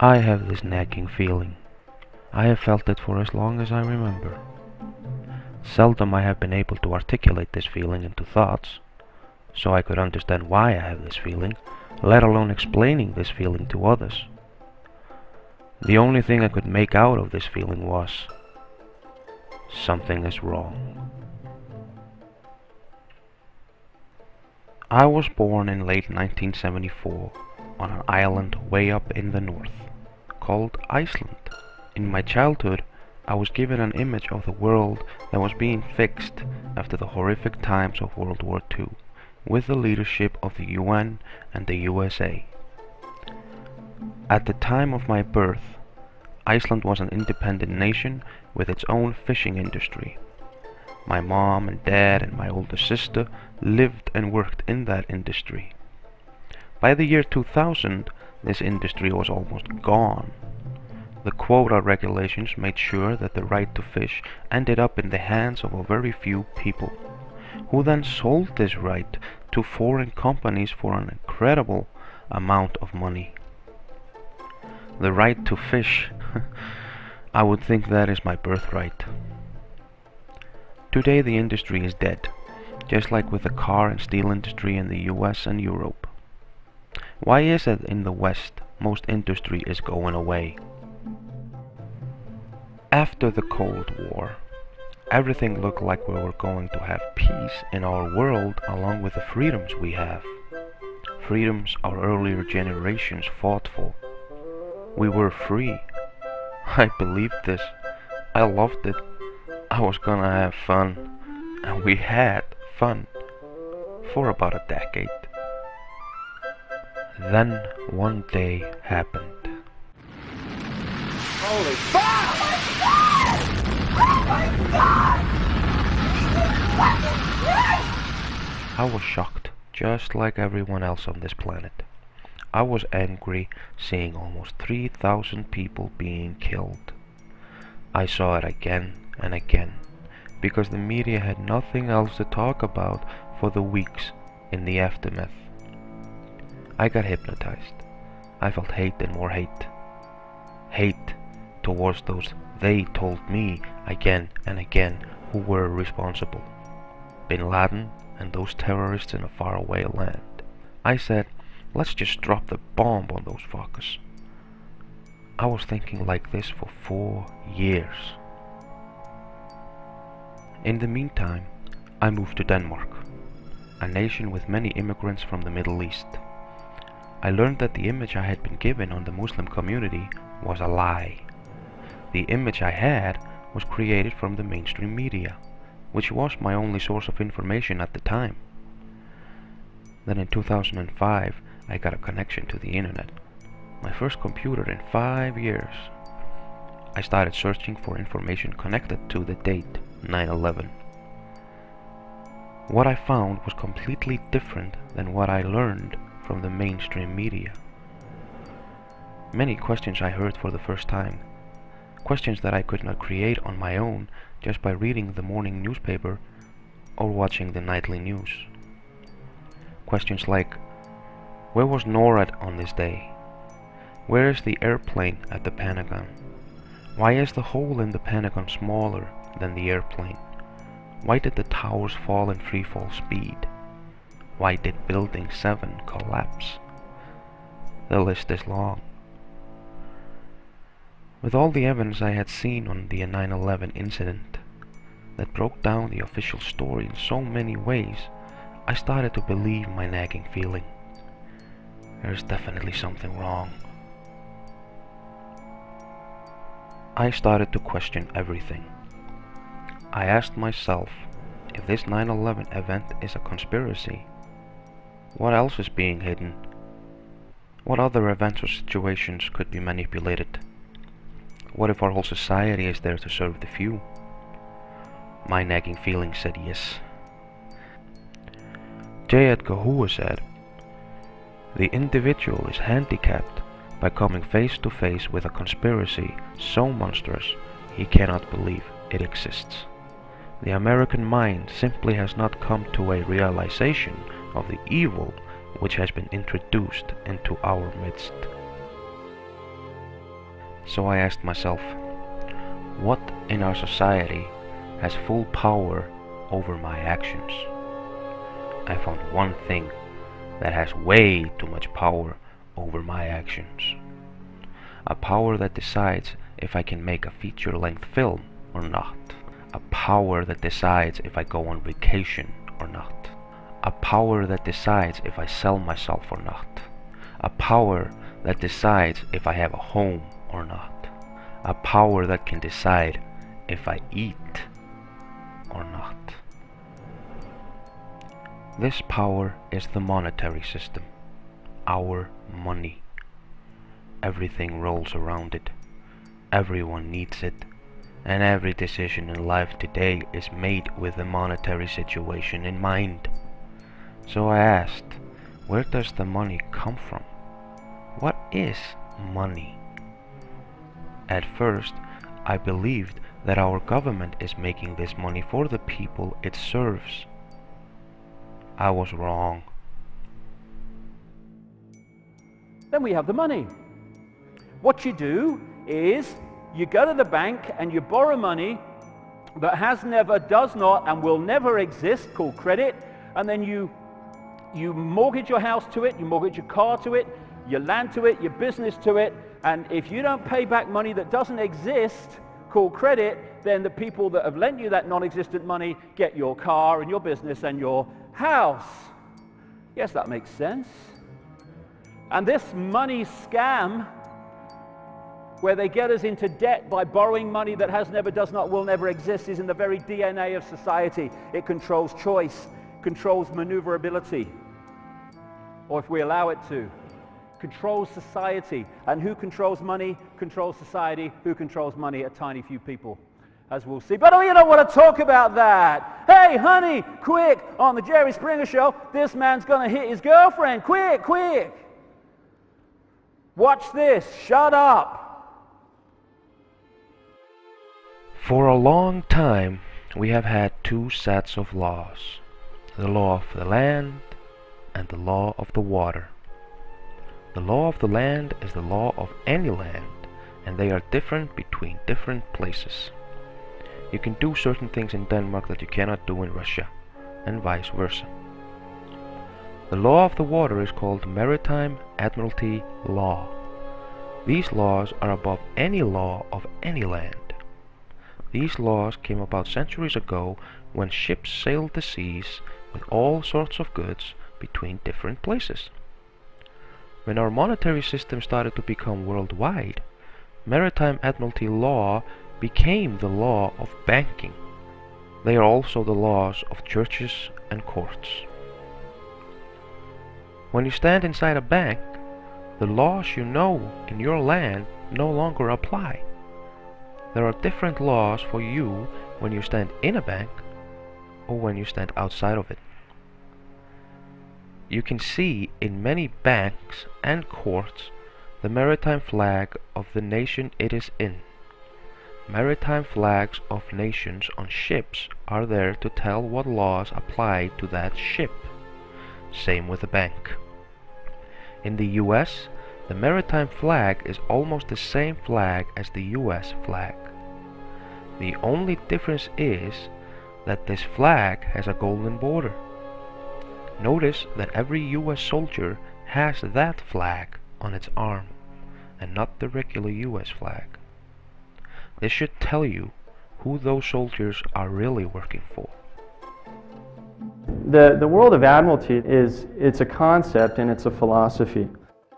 I have this nagging feeling. I have felt it for as long as I remember. Seldom I have been able to articulate this feeling into thoughts, so I could understand why I have this feeling, let alone explaining this feeling to others. The only thing I could make out of this feeling was, something is wrong. I was born in late 1974 on an island way up in the north, called Iceland. In my childhood, I was given an image of the world that was being fixed after the horrific times of World War II, with the leadership of the UN and the USA. At the time of my birth, Iceland was an independent nation with its own fishing industry. My mom and dad and my older sister lived and worked in that industry. By the year 2000, this industry was almost gone. The quota regulations made sure that the right to fish ended up in the hands of a very few people, who then sold this right to foreign companies for an incredible amount of money. The right to fish, I would think that is my birthright. Today the industry is dead, just like with the car and steel industry in the US and Europe. Why is it in the West most industry is going away? After the Cold War, everything looked like we were going to have peace in our world along with the freedoms we have. Freedoms our earlier generations fought for. We were free. I believed this. I loved it. I was gonna have fun. And we had fun for about a decade. Then one day happened. Holy fuck! Oh my god! I was shocked, just like everyone else on this planet. I was angry seeing almost 3,000 people being killed. I saw it again and again, because the media had nothing else to talk about for the weeks in the aftermath. I got hypnotized. I felt hate and more hate. Hate towards those they told me again and again who were responsible. Bin Laden and those terrorists in a faraway land. I said, let's just drop the bomb on those fuckers. I was thinking like this for 4 years. In the meantime, I moved to Denmark, a nation with many immigrants from the Middle East. I learned that the image I had been given on the Muslim community was a lie. The image I had was created from the mainstream media, which was my only source of information at the time. Then in 2005, I got a connection to the internet, my first computer in 5 years. I started searching for information connected to the date 9/11. What I found was completely different than what I learned from the mainstream media. Many questions I heard for the first time, questions that I could not create on my own just by reading the morning newspaper or watching the nightly news. Questions like, where was NORAD on this day? Where is the airplane at the Pentagon? Why is the hole in the Pentagon smaller than the airplane? Why did the towers fall in freefall speed? Why did Building 7 collapse? The list is long. With all the evidence I had seen on the 9/11 incident that broke down the official story in so many ways, I started to believe my nagging feeling. There's definitely something wrong. I started to question everything. I asked myself, if this 9/11 event is a conspiracy, what else is being hidden? What other events or situations could be manipulated? What if our whole society is there to serve the few? My nagging feeling said yes. J. Edgar Hoover said, the individual is handicapped by coming face to face with a conspiracy so monstrous he cannot believe it exists. The American mind simply has not come to a realization of the evil which has been introduced into our midst. So I asked myself, what in our society has full power over my actions? I found one thing that has way too much power over my actions. A power that decides if I can make a feature-length film or not. A power that decides if I go on vacation or not. A power that decides if I sell myself or not. A power that decides if I have a home or not. A power that can decide if I eat or not. This power is the monetary system, our money. Everything rolls around it. Everyone needs it. And every decision in life today is made with the monetary situation in mind. So I asked, where does the money come from? What is money? At first, I believed that our government is making this money for the people it serves. I was wrong. Then we have the money. What you do is you go to the bank and you borrow money that has never, does not, and will never exist, called credit, and then you mortgage your house to it, you mortgage your car to it, your land to it, your business to it, and if you don't pay back money that doesn't exist, called credit, then the people that have lent you that non-existent money get your car and your business and your house. Yes, that makes sense. And this money scam, where they get us into debt by borrowing money that has never, does not, will never exist, is in the very DNA of society. It controls choice, controls maneuverability, or if we allow it to, controls society. And who controls money? Controls society. Who controls money? A tiny few people, as we'll see. But you don't want to talk about that. Hey, honey, quick, on the Jerry Springer Show, this man's going to hit his girlfriend. Quick, quick. Watch this. Shut up. For a long time, we have had two sets of laws. The law of the land and the law of the water. The law of the land is the law of any land, and they are different between different places. You can do certain things in Denmark that you cannot do in Russia, and vice versa. The law of the water is called Maritime Admiralty Law. These laws are above any law of any land. These laws came about centuries ago when ships sailed the seas with all sorts of goods between different places. When our monetary system started to become worldwide, Maritime Admiralty Law became the law of banking. They are also the laws of churches and courts. When you stand inside a bank, the laws you know in your land no longer apply. There are different laws for you when you stand in a bank or when you stand outside of it. You can see in many banks and courts the maritime flag of the nation it is in. Maritime flags of nations on ships are there to tell what laws apply to that ship. Same with a bank. In the US, the maritime flag is almost the same flag as the US flag. The only difference is that this flag has a golden border. Notice that every US soldier has that flag on its arm, and not the regular US flag. This should tell you who those soldiers are really working for. The world of admiralty it's a concept and it's a philosophy.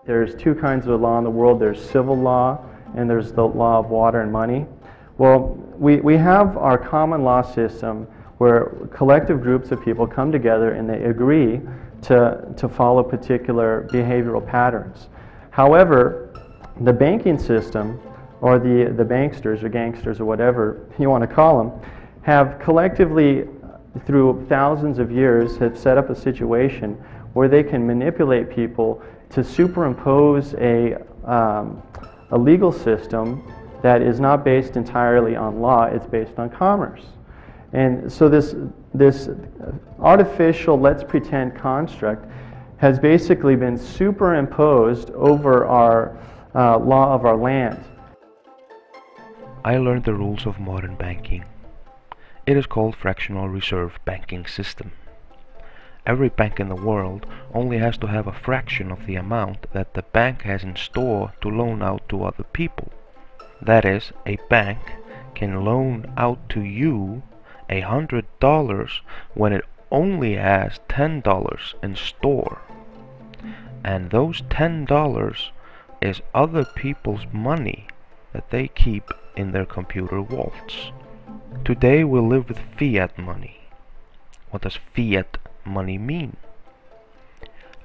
There's two kinds of law in the world. There's civil law and there's the law of water and money. Well, we have our common law system where collective groups of people come together and they agree to follow particular behavioral patterns. However, the banking system, or the banksters or gangsters or whatever you want to call them, have collectively, through thousands of years, have set up a situation where they can manipulate people to superimpose a legal system that is not based entirely on law, it's based on commerce. And so this artificial let's pretend construct has basically been superimposed over our law of our land. I learned the rules of modern banking. It is called fractional reserve banking system. Every bank in the world only has to have a fraction of the amount that the bank has in store to loan out to other people. That is, a bank can loan out to you $100 when it only has $10 in store. And those $10 is other people's money that they keep in their computer vaults. Today we live with fiat money. What does fiat money mean?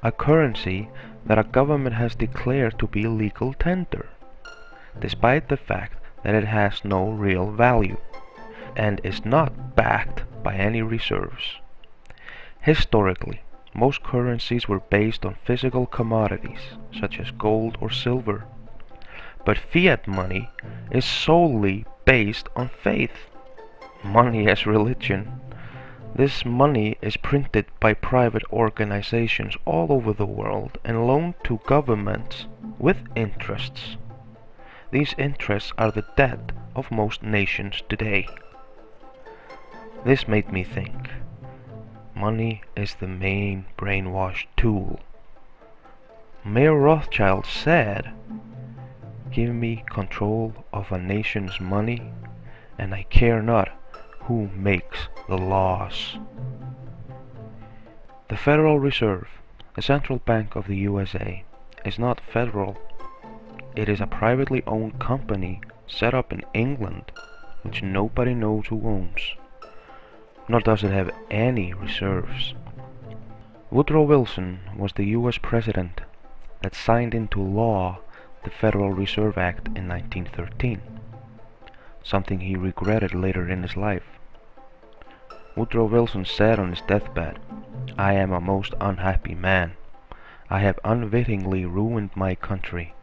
A currency that a government has declared to be legal tender, despite the fact that it has no real value and is not backed by any reserves. Historically, most currencies were based on physical commodities, such as gold or silver. But fiat money is solely based on faith. Money as religion. This money is printed by private organizations all over the world and loaned to governments with interests. These interests are the debt of most nations today. This made me think. Money is the main brainwash tool. Mayor Rothschild said, "Give me control of a nation's money, and I care not who makes the laws." The Federal Reserve, the central bank of the USA, is not federal. It is a privately owned company set up in England, which nobody knows who owns. Nor does it have any reserves. Woodrow Wilson was the US president that signed into law the Federal Reserve Act in 1913, something he regretted later in his life. Woodrow Wilson said on his deathbed, "I am a most unhappy man. I have unwittingly ruined my country.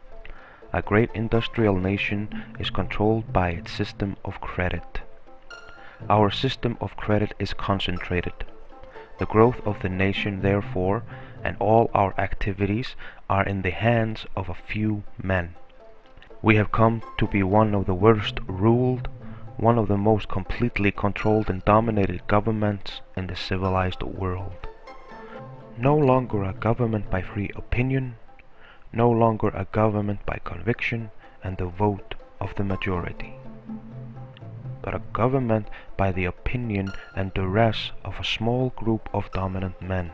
A great industrial nation is controlled by its system of credit. Our system of credit is concentrated. The growth of the nation, therefore, and all our activities are in the hands of a few men. We have come to be one of the worst ruled, one of the most completely controlled and dominated governments in the civilized world. No longer a government by free opinion, no longer a government by conviction and the vote of the majority, but a government by the opinion and duress of a small group of dominant men."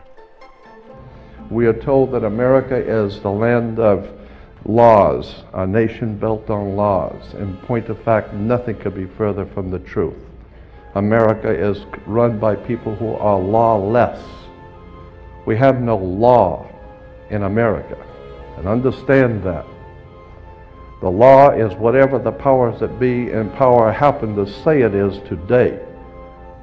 We are told that America is the land of laws, a nation built on laws. In point of fact, nothing could be further from the truth. America is run by people who are lawless. We have no law in America, and understand that. The law is whatever the powers that be in power happen to say it is today.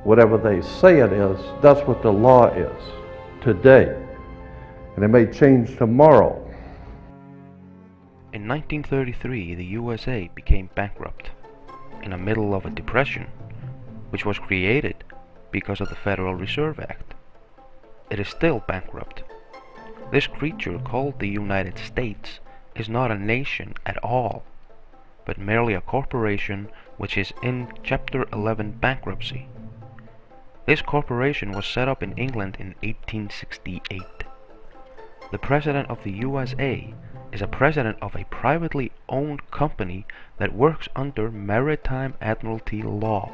Whatever they say it is, that's what the law is today. And it may change tomorrow. In 1933, the USA became bankrupt in the middle of a depression, which was created because of the Federal Reserve Act. It is still bankrupt. This creature called the United States is not a nation at all, but merely a corporation which is in Chapter 11 bankruptcy. This corporation was set up in England in 1868. The President of the USA is a president of a privately owned company that works under maritime admiralty law.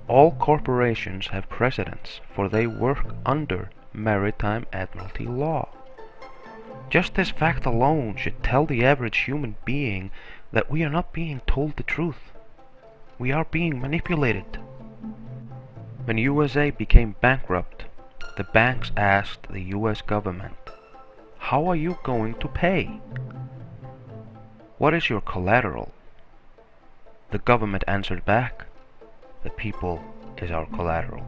All corporations have presidents, for they work under maritime admiralty law. Just this fact alone should tell the average human being that we are not being told the truth. We are being manipulated. When USA became bankrupt, the banks asked the US government, "How are you going to pay? What is your collateral?" The government answered back, "The people is our collateral."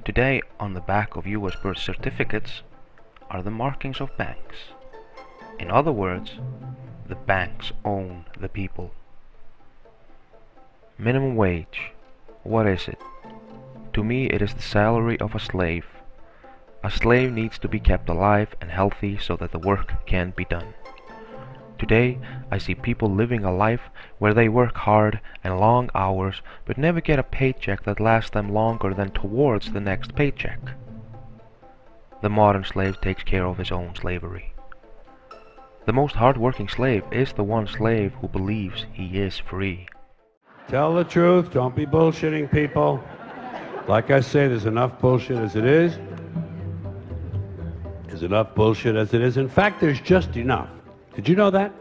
Today, on the back of US birth certificates are the markings of banks. In other words, the banks own the people. Minimum wage. What is it? To me, it is the salary of a slave. A slave needs to be kept alive and healthy so that the work can be done. Today, I see people living a life where they work hard and long hours, but never get a paycheck that lasts them longer than towards the next paycheck. The modern slave takes care of his own slavery. The most hard-working slave is the one slave who believes he is free. Tell the truth, don't be bullshitting people. Like I say, there's enough bullshit as it is. There's enough bullshit as it is. In fact, there's just enough. Did you know that?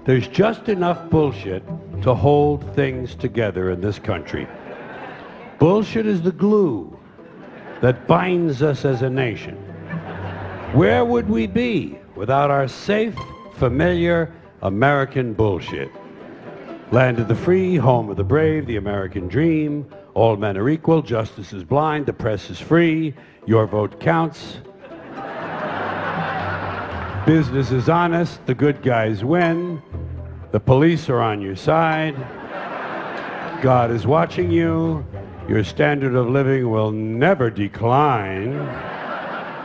There's just enough bullshit to hold things together in this country. Bullshit is the glue that binds us as a nation. Where would we be without our safe, familiar American bullshit? Land of the free, home of the brave, the American dream. All men are equal, justice is blind, the press is free, your vote counts. Business is honest, the good guys win, the police are on your side, God is watching you, your standard of living will never decline,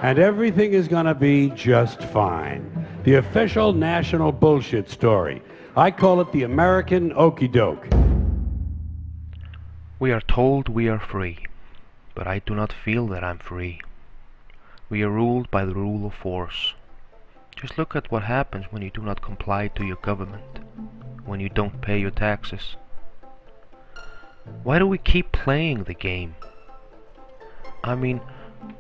and everything is gonna be just fine. The official national bullshit story. I call it the American okey doke. We are told we are free, but I do not feel that I'm free. We are ruled by the rule of force. Just look at what happens when you do not comply to your government, when you don't pay your taxes. Why do we keep playing the game? I mean,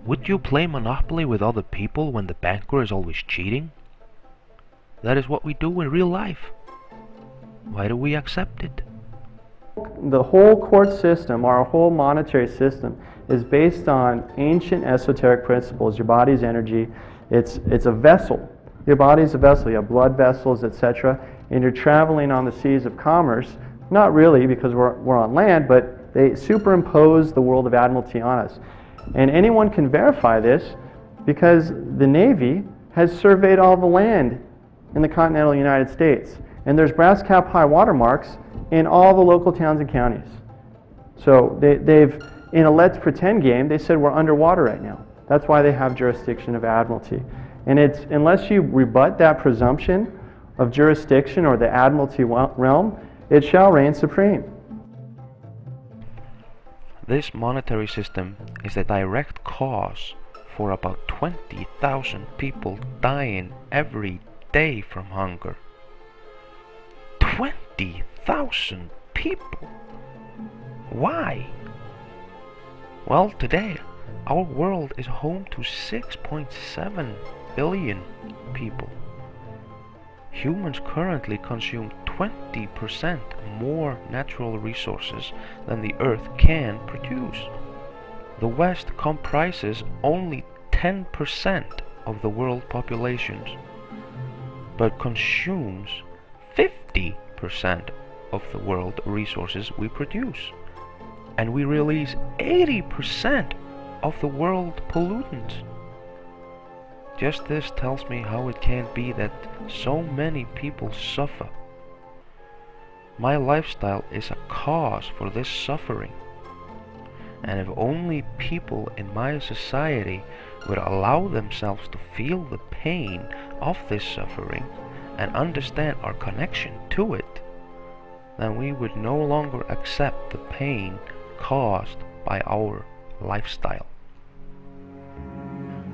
would you play Monopoly with other people when the banker is always cheating? That is what we do in real life. Why do we accept it? The whole court system, our whole monetary system, is based on ancient esoteric principles. Your body's energy, it's a vessel. Your body's a vessel. You have blood vessels, etc. And you're traveling on the seas of commerce. Not really, because we're on land, but they superimpose the world of admiralty on us. And anyone can verify this because the Navy has surveyed all the land in the continental United States. And there's brass cap high water marks in all the local towns and counties. So they've, in a let's pretend game, they said we're underwater right now. That's why they have jurisdiction of admiralty. And it's, unless you rebut that presumption of jurisdiction or the admiralty realm, it shall reign supreme. This monetary system is the direct cause for about 20,000 people dying every day from hunger. 20,000 people! Why? Well, today our world is home to 6.7 billion people. Humans currently consume 20% more natural resources than the Earth can produce. The West comprises only 10% of the world populations, but consumes 50% of the world resources we produce. And we release 80% of the world pollutants. Just this tells me how it can be that so many people suffer. My lifestyle is a cause for this suffering. And if only people in my society would allow themselves to feel the pain of this suffering and understand our connection to it, then we would no longer accept the pain caused by our lifestyle.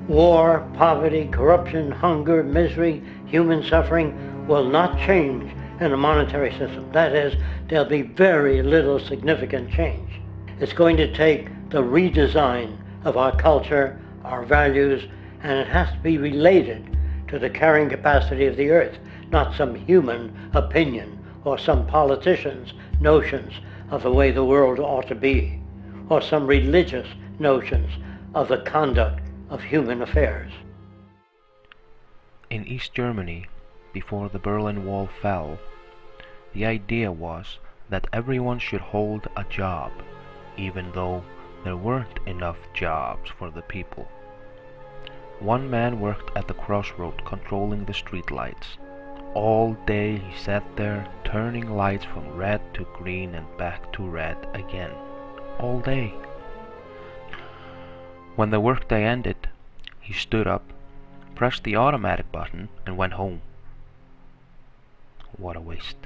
War, poverty, corruption, hunger, misery, human suffering will not change in a monetary system. That is, there'll be very little significant change. It's going to take the redesign of our culture, our values, and it has to be related to the carrying capacity of the earth, not some human opinion or some politician's notions of the way the world ought to be, or some religious notions of the conduct of human affairs. In East Germany, before the Berlin Wall fell, the idea was that everyone should hold a job, even though there weren't enough jobs for the people. One man worked at the crossroad controlling the street lights. All day he sat there turning lights from red to green and back to red again. All day. When the workday ended, he stood up, pressed the automatic button and went home. What a waste.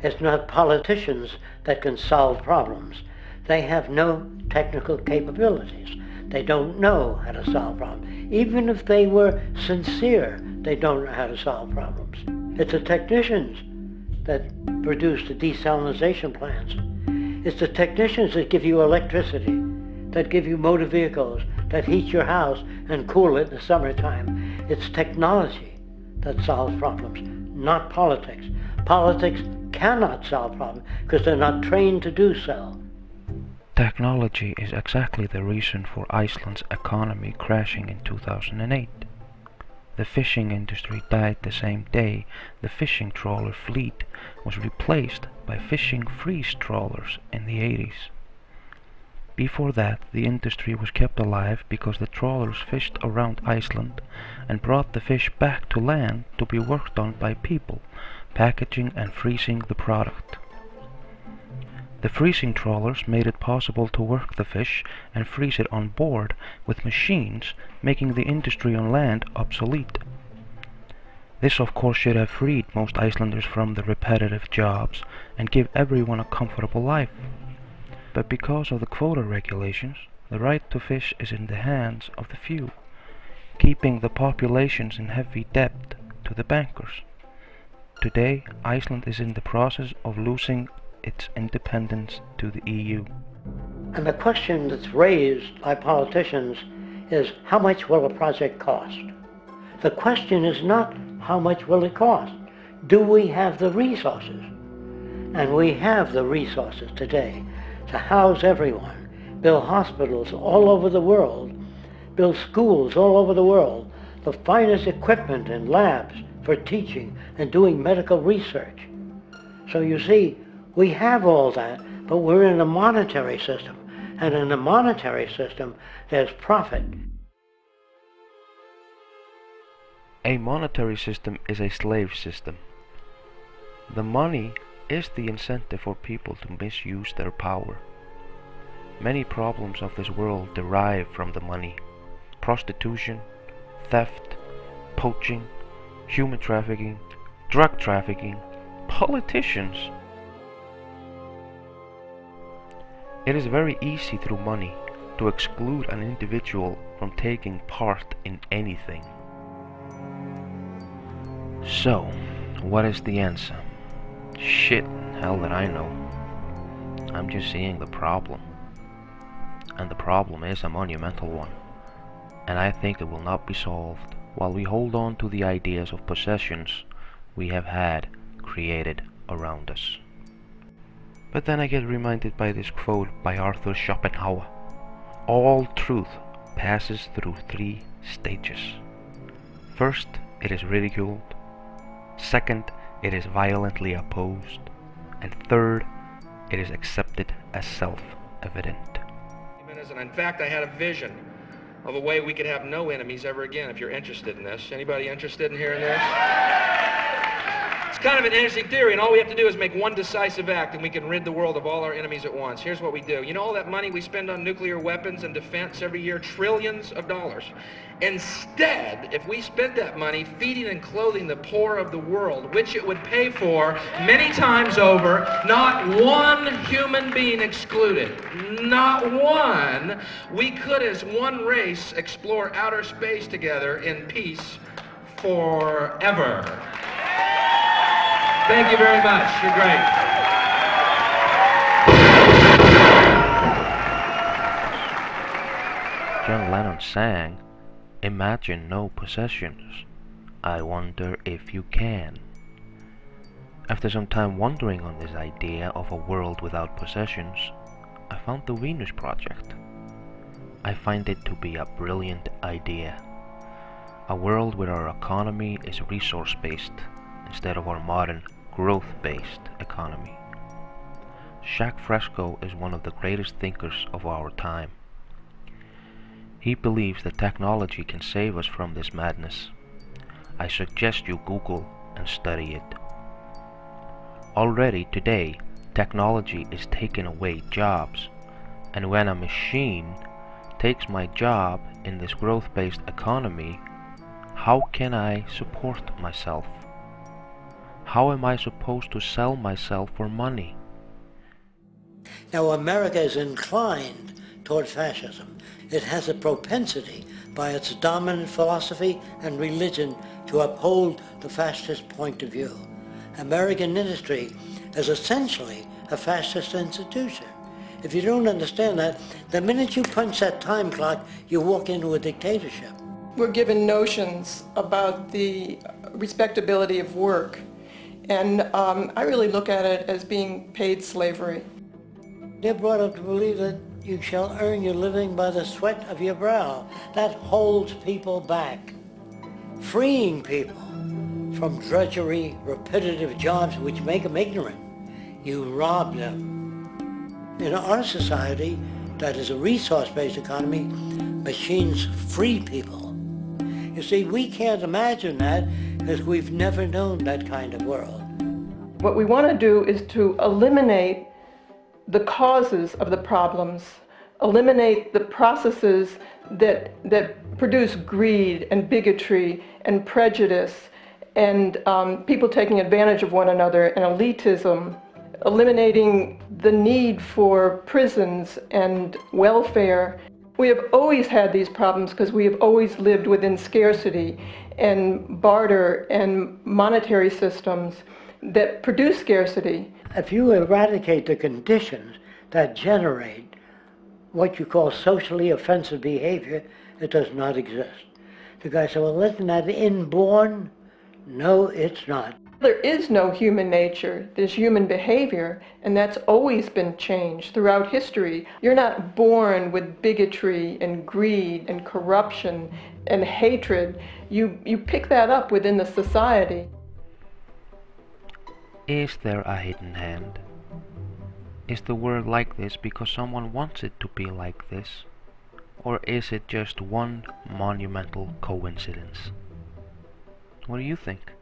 It's not politicians that can solve problems. They have no technical capabilities. They don't know how to solve problems. Even if they were sincere, they don't know how to solve problems. It's the technicians that produce the desalination plants. It's the technicians that give you electricity, that give you motor vehicles, that heat your house and cool it in the summertime. It's technology that solves problems, not politics. Politics cannot solve problems because they're not trained to do so. Technology is exactly the reason for Iceland's economy crashing in 2008. The fishing industry died the same day the fishing trawler fleet was replaced by fishing freeze trawlers in the 80s. Before that, the industry was kept alive because the trawlers fished around Iceland and brought the fish back to land to be worked on by people, packaging and freezing the product. The freezing trawlers made it possible to work the fish and freeze it on board with machines, making the industry on land obsolete. This of course should have freed most Icelanders from the repetitive jobs and give everyone a comfortable life. But because of the quota regulations, the right to fish is in the hands of the few, keeping the populations in heavy debt to the bankers. Today, Iceland is in the process of losing its independence to the EU. And the question that's raised by politicians is, how much will a project cost? The question is not how much will it cost. Do we have the resources? And we have the resources today to house everyone, build hospitals all over the world, build schools all over the world, the finest equipment and labs for teaching and doing medical research. So you see, we have all that, but we're in a monetary system. And in a monetary system, there's profit. A monetary system is a slave system. The money is the incentive for people to misuse their power. Many problems of this world derive from the money. Prostitution, theft, poaching, human trafficking, drug trafficking, politicians. It is very easy through money to exclude an individual from taking part in anything. So, what is the answer? Shit, hell that I know. I'm just seeing the problem. And the problem is a monumental one. And I think it will not be solved while we hold on to the ideas of possessions we have had created around us. But then I get reminded by this quote by Arthur Schopenhauer. All truth passes through 3 stages. First, it is ridiculed. Second, it is violently opposed. And third, it is accepted as self-evident. And in fact, I had a vision of a way we could have no enemies ever again, if you're interested in this. Anybody interested in hearing this? It's kind of an interesting theory, and all we have to do is make one decisive act, and we can rid the world of all our enemies at once. Here's what we do. You know all that money we spend on nuclear weapons and defense every year? Trillions of dollars. Instead, if we spent that money feeding and clothing the poor of the world, which it would pay for many times over, not one human being excluded, not one, we could as one race explore outer space together in peace forever. Thank you very much. You're great. John Lennon sang, "Imagine no possessions. I wonder if you can." After some time wondering on this idea of a world without possessions, I found the Venus Project. I find it to be a brilliant idea. A world where our economy is resource-based instead of our modern growth-based economy. Jacques Fresco is one of the greatest thinkers of our time. He believes that technology can save us from this madness. I suggest you Google and study it. Already today, technology is taking away jobs, and when a machine takes my job in this growth-based economy, how can I support myself? how am I supposed to sell myself for money? Now, America is inclined toward fascism. It has a propensity by its dominant philosophy and religion to uphold the fascist point of view. American industry is essentially a fascist institution. If you don't understand that, the minute you punch that time clock, you walk into a dictatorship. We're given notions about the respectability of work, and I really look at it as being paid slavery. They're brought up to believe that you shall earn your living by the sweat of your brow. That holds people back, freeing people from drudgery, repetitive jobs which make them ignorant. You rob them. In our society, that is a resource-based economy, machines free people. You see, we can't imagine that because we've never known that kind of world. What we want to do is to eliminate the causes of the problems, eliminate the processes that produce greed and bigotry and prejudice and people taking advantage of one another and elitism, eliminating the need for prisons and welfare. We have always had these problems because we have always lived within scarcity and barter and monetary systems that produce scarcity. If you eradicate the conditions that generate what you call socially offensive behavior, it does not exist. The guy said, well, isn't that inborn? No, it's not. There is no human nature, there's human behavior, and that's always been changed throughout history. You're not born with bigotry and greed and corruption and hatred. You pick that up within the society. Is there a hidden hand? Is the world like this because someone wants it to be like this? Or is it just one monumental coincidence? What do you think?